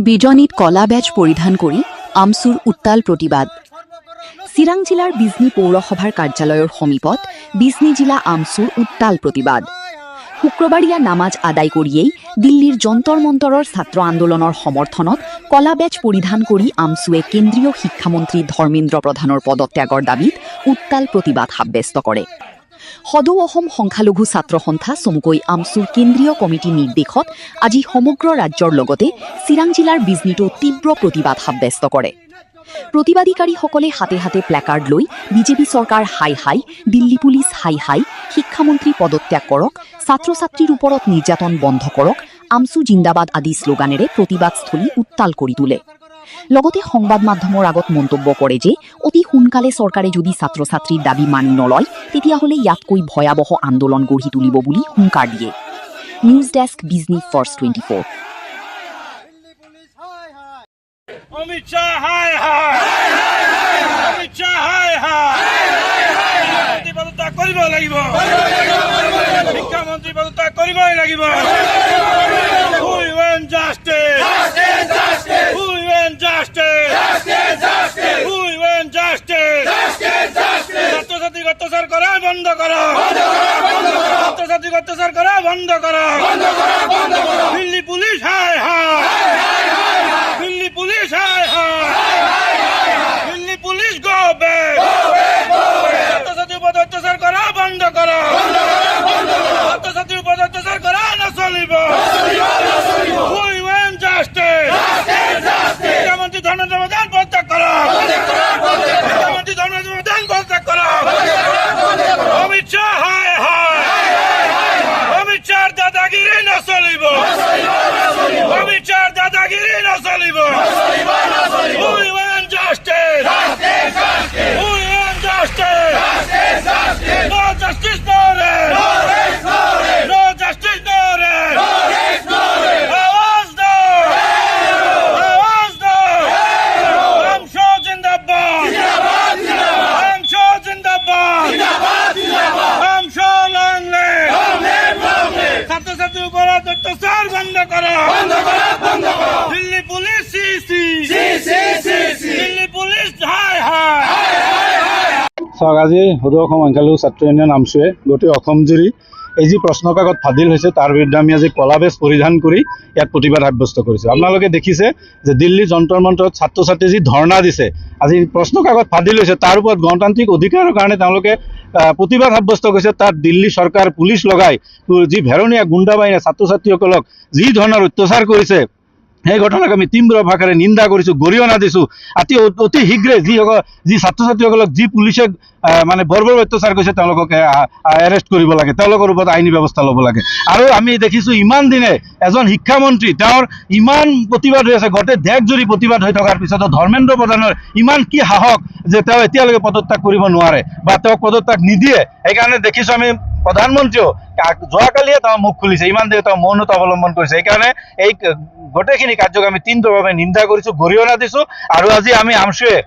বিজনীত কলা বেজ পৰিধান কৰি আমচুৰ উত্তাল প্ৰতিবাদ। চিৰাং জিলাৰ বিজনী পৌৰসভাৰ কাৰ্যালয়ৰ সমীপত বিজনী জিলা আমচুৰ উত্তাল প্ৰতিবাদ। শুক্ৰবাৰীয়া নামাজ আদায় কৰিয়েই দিল্লীৰ যন্তৰ মন্তৰৰ ছাত্ৰ আন্দোলনৰ সমৰ্থনত কলা বেজ পৰিধান কৰি আমচুৱে কেন্দ্ৰীয় শিক্ষামন্ত্ৰী ধৰ্মেন্দ্ৰ প্ৰধানৰ পদত্যাগৰ দাবীত উত্তাল প্ৰতিবাদ সাব্যস্ত কৰে। সদৌ অসম সংখ্যালঘু ছাত্ৰ সন্থা চমুকৈ আমচুৰ কেন্দ্ৰীয় কমিটিৰ নিৰ্দেশত আজি সমগ্ৰ ৰাজ্যৰ লগতে চিৰাং জিলাৰ বিজনীতো তীব্ৰ প্ৰতিবাদ সাব্যস্ত কৰে। প্ৰতিবাদীকাৰীসকলে হাতে হাতে প্লেকাৰ্ড লৈ বিজেপি চৰকাৰ হাই হাই, দিল্লী পুলিচ হাই হাই, শিক্ষামন্ত্ৰী পদত্যাগ কৰক, ছাত্ৰ ছাত্ৰীৰ ওপৰত নিৰ্যাতন বন্ধ কৰক, আমচু জিন্দাবাদ আদি শ্লোগানেৰে প্ৰতিবাদস্থলী উত্তাল কৰি তোলে। লগতে সংবাদ মাধ্যমৰ আগত মন্তব্য কৰে যে অতি সোনকালে চৰকাৰে যদি ছাত্ৰ ছাত্ৰীৰ দাবী মানি নলয় তেতিয়াহ'লে ইয়াতকৈ ভয়াৱহ আন্দোলন গঢ়ি তুলিব বুলি হুংকাৰ দিয়ে। News desk, Bijni first 24। Amit Shah হাই হাই, অমিত শাহ হাই হাই, পদত্যাগ কৰিব লাগিব, শিক্ষামন্ত্ৰী পদত্যাগ কৰিবই লাগিব। We want justice, we want justice, we want justice. ছাত্র ছাত্রীক অত্যাচার করা বন্ধ করো, ছাত্র ছাত্রীক অত্যাচার করা বন্ধ করো। দিল্লী পুলিশ হাই হাই, দিল্লী পুলিশ হাই হাই, দিল্লী পুলিশ গো ব্যাক। ছাত্র ছাত্রীর উপর অত্যাচার করা বন্ধ করো, ছাত্র ছাত্রীর উপর অত্যাচার করা না চলিব। We want justice, শিক্ষামন্ত্রী ধর্মেন্দ্র প্রধান পদত্যাগ করো, শিক্ষামন্ত্রী ধর্মেন্দ্র প্রধান পদত্যাগ করো। অমিত শাহ হাই হাই, অমিত শাহ দাদাগিরি না চলিব, অমিত শাহ দাদাগিরি না চলিব। We want justice, we want justice, no justice, no rest, no justice, no rest. आवाज दो, आवाज दो, আমশো জিন্দাবাদ, আমশো জিন্দাবাদ, আমশো লং লিভ। ছাত্র ছাত্রীর উপর অত্যাচার বন্ধ করো, Delhi police CC, Delhi police হাই হাই। চাওক, আজি সদৌ অসম সংখ্যালঘু ছাত্ৰ ইউনিয়ন আমচুৱে গোটেই অসমজুৰি এই যি প্ৰশ্ন কাকত ফাদিল হৈছে তাৰ বিৰুদ্ধে আমি আজি কলা বেজ পৰিধান কৰি ইয়াত প্ৰতিবাদ সাব্যস্ত কৰিছোঁ। আপোনালোকে দেখিছে যে দিল্লী যন্তৰ মন্তৰত ছাত্ৰ ছাত্ৰীয়ে যি ধৰ্ণা দিছে, আজি প্ৰশ্ন কাকত ফাদিল হৈছে, তাৰ ওপৰত গণতান্ত্ৰিক অধিকাৰৰ কাৰণে তেওঁলোকে প্ৰতিবাদ সাব্যস্ত কৰিছে। তাত দিল্লী চৰকাৰ পুলিচ লগাই যি ভেৰণীয়া গুণ্ডা বাহিনীয়ে ছাত্ৰ ছাত্ৰীসকলক যি ধৰণৰ অত্যাচাৰ কৰিছে, সেই ঘটনাক আমি তীব্ৰ ভাষাৰে নিন্দা কৰিছোঁ, গৰিহণা দিছোঁ। অতি শীঘ্ৰে যি ছাত্ৰ ছাত্ৰীসকলক যি পুলিচে মানে বৰ্বৰ অত্যাচাৰ কৰিছে তেওঁলোকক এৰেষ্ট কৰিব লাগে, তেওঁলোকৰ ওপৰত আইনী ব্যৱস্থা ল'ব লাগে। আৰু আমি দেখিছোঁ ইমান দিনে এজন শিক্ষামন্ত্ৰী, তেওঁৰ ইমান প্ৰতিবাদ হৈ আছে, গোটেই দেশজুৰি প্ৰতিবাদ হৈ থকাৰ পিছতো ধৰ্মেন্দ্ৰ প্ৰধানৰ ইমান কি সাহস যে তেওঁ এতিয়ালৈকে পদত্যাগ কৰিব নোৱাৰে বা তেওঁক পদত্যাগ নিদিয়ে। সেইকাৰণে দেখিছোঁ আমি প্ৰধানমন্ত্ৰীও যোৱাকালিয়ে তেওঁ মুখ খুলিছে, ইমান দেৰি তেওঁ মৌনতা অৱলম্বন কৰিছে। সেইকাৰণে এই গোটেইখিনি কাৰ্যক আমি তীব্ৰভাৱে নিন্দা কৰিছোঁ, গৰিহণা দিছোঁ। আৰু আজি আমি আমচুৱে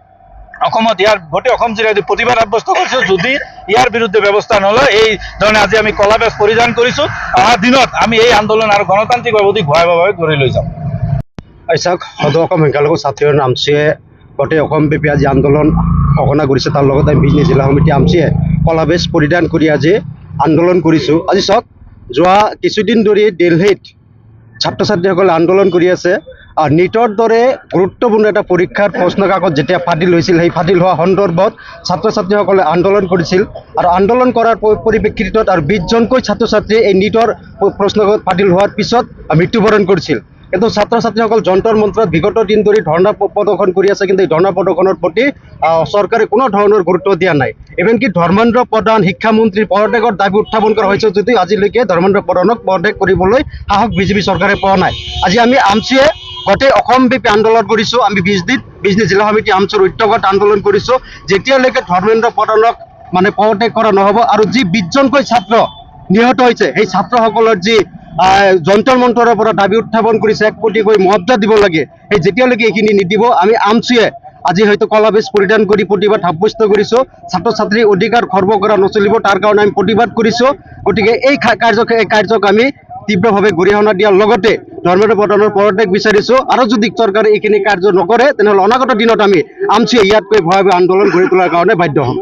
অসমত ইয়াৰ গোটেই অসম জিলাত প্ৰতিবাদ সাব্যস্ত কৰিছোঁ। যদি ইয়াৰ বিৰুদ্ধে ব্যৱস্থা নলয়, এই ধৰণে আজি আমি কলা বেজ পৰিধান কৰিছোঁ। অহা দিনত আমি এই আন্দোলন আৰু গণতান্ত্ৰিকভাৱে অধিক ভয়াৱহভাৱে গঢ়ি লৈ যাম। চাওক, সদৌ অসম সংখ্যালঘু ছাত্ৰ ইউনিয়ন আমচুৱে গোটেই অসমব্যাপী আজি আন্দোলন ঘোষণা কৰিছে। তাৰ লগতে আমি বিজনী জিলা সমিতি আমচুৱে কলা বেজ পৰিধান কৰি আজি আন্দোলন কৰিছোঁ। আজি চাওক, যোৱা কিছুদিন ধৰি দিল্লীত ছাত্ৰ ছাত্ৰীসকলে আন্দোলন কৰি আছে। নীটৰ দৰে গুৰুত্বপূৰ্ণ এটা পৰীক্ষাৰ প্ৰশ্ন কাকত যেতিয়া ফাদিল হৈছিল, সেই ফাদিল হোৱা সন্দৰ্ভত ছাত্ৰ ছাত্ৰীসকলে আন্দোলন কৰিছিল। আৰু আন্দোলন কৰাৰ পৰিপ্ৰেক্ষিতত আৰু 20জনকৈ ছাত্ৰ ছাত্ৰীয়ে এই নীটৰ প্ৰশ্ন কাকত ফাদিল হোৱাৰ পিছত মৃত্যুবৰণ কৰিছিল। কিন্তু ছাত্ৰ ছাত্ৰীসকল যন্তৰ মন্তৰত বিগত দিন ধৰি ধৰ্ণা প্ৰদৰ্শন কৰি আছে, কিন্তু এই ধৰ্ণা প্ৰদৰ্শনৰ প্ৰতি চৰকাৰে কোনো ধৰণৰ গুৰুত্ব দিয়া নাই। ইভেনকি ধৰ্মেন্দ্ৰ প্ৰধান শিক্ষামন্ত্ৰীৰ পদত্যাগৰ দাবী উত্থাপন কৰা হৈছে যদিও আজিলৈকে ধৰ্মেন্দ্ৰ প্ৰধানক পদত্যাগ কৰিবলৈ সাহস বিজেপি চৰকাৰে পোৱা নাই। আজি আমি আমচুৱে গোটেই অসমব্যাপী আন্দোলন কৰিছোঁ। আমি বিজনী জিলা সমিতি আমচুৰ উদ্যোগত আন্দোলন কৰিছোঁ, যেতিয়ালৈকে ধৰ্মেন্দ্ৰ প্ৰধানক মানে পদত্যাগ কৰা নহ'ব। আৰু যি 20জনকৈ ছাত্ৰ নিহত হৈছে, সেই ছাত্ৰসকলৰ যি যন্তৰ মন্তৰৰ পৰা দাবী উত্থাপন কৰিছে 1 কোটিকৈ মুআৱজা দিব লাগে, সেই যেতিয়ালৈকে এইখিনি নিদিব আমি আমচুৱে আজি হয়তো কলা বেজ পৰিধান কৰি প্ৰতিবাদ সাব্যস্ত কৰিছোঁ। ছাত্ৰ ছাত্ৰীৰ অধিকাৰ খৰ্ব কৰা নচলিব, তাৰ কাৰণে আমি প্ৰতিবাদ কৰিছোঁ। গতিকে এই কাৰ্যক আমি তীব্ৰভাৱে গৰিহণা দিয়াৰ লগতে ধৰ্মেন্দ্ৰ প্ৰধানৰ পদত্যাগ বিচাৰিছোঁ আৰু যদি চৰকাৰে এইখিনি কাৰ্য নকৰে তেনেহ'লে অনাগত দিনত আমি আমচিয়ে ইয়াতকৈ ভয়াৱহ আন্দোলন গঢ়ি তোলাৰ কাৰণে বাধ্য হ'ম।